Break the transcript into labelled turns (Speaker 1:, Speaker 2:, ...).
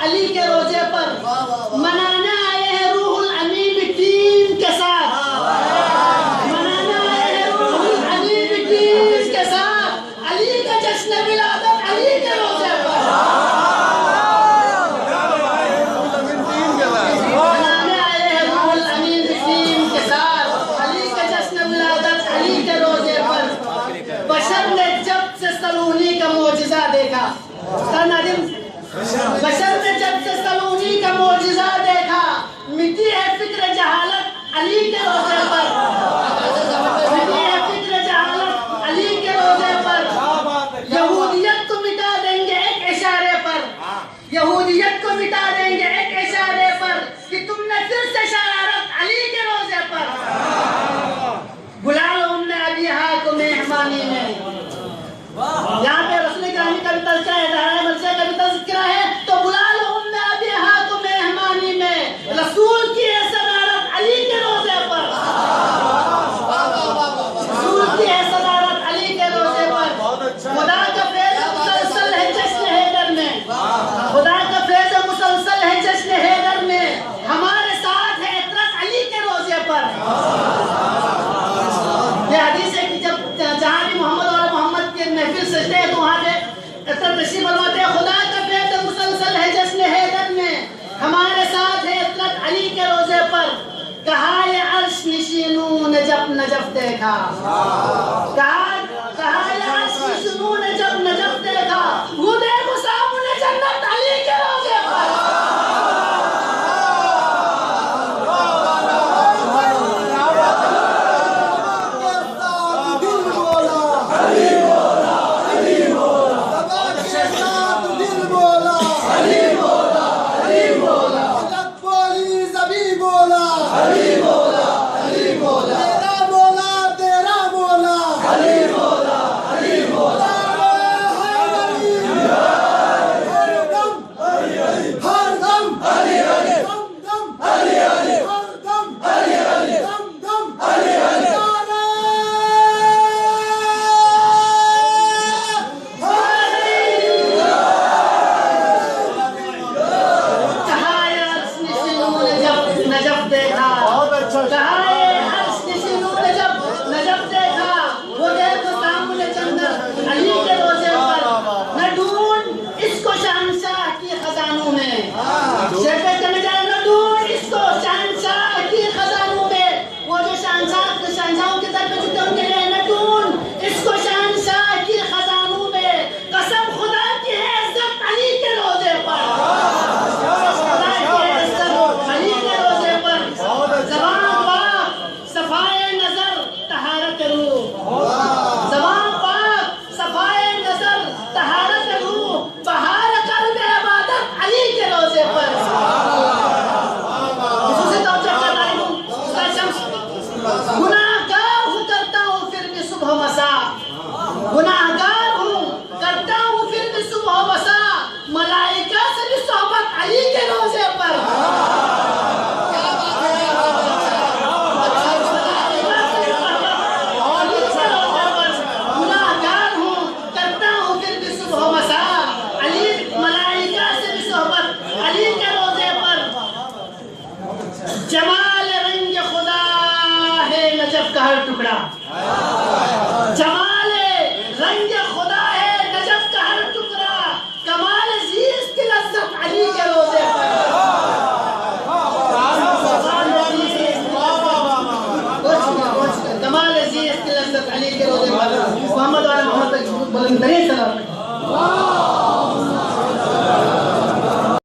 Speaker 1: अली के रोजे पर मनाने आए हैं रूहुल अमीन टीम के साथ, मनाने आए हैं रूहुल अमीन टीम के साथ अली का जश्न विलादत अली के रोजे पर, मनाने आए हैं रूहुल अमीन टीम के साथ अली का जश्न विलादत अली के रोजे पर। बशर ने जब से सलूनी का मोजिजा देखा, बशर ने जब से सलूनी का मोजिजा देखा, मिटी है फिक्र जहालत अली के रोजे पर, मिटी है फिक्र जहालत अली के रोजे पर। यहूदियत को मिटा देंगे एक इशारे पर, यहूदियत को मिटा देंगे एक इशारे पर कि तुमने फिर से शरारत अली के रोजे पर। बुला लो हमने अभी हाँ को मेहमानी में। यहाँ पे रसूल ग्रामी का भी तज़किरा है, ज़हरा मलसे का भी तज़किरा है, तो बुला लो हमने अभी हाँ को मेहमानी में। रसूल की है सदारत अली के रोजे पर, रसूल की है सदारत अली के रोजे पर। खुदा का फैज़ मुसलसल है जश्न हैदर में, खुदा का फैज़ मुसलसल है जश्न हैदर में। हमारे साथ है इतरत अली के रोजे पर। ये हदीस है कि जब जहाँ भी मोहम्मद और मोहम्मद के महफिल सजते हैं तो वहाँ पे इतरत तशरीफ फरमाते हैं। खुदा का फैज़ मुसलसल है जश्न हैदर में, हमारे साथ है इतरत अली के रोजे पर। कहा ये अर्श निशीनों ने जब नजफ देखा, कहा ये अर्श निशीनों ने जब नजफ देखा, वो देखो सामने जन्नत अली के रोजे पर। जमाल रंग खुदा है नजफ का हर टुकड़ा, जमाल रंग खुदा है नजफ का हर टुकड़ा। कमाल अजीज की लज्जत अली के रोजे पर, कमाल अजीज की लज्जत अली के रोजे पर। मोहम्मद वाला मोहम्मद बुलंद तरीन सलाम।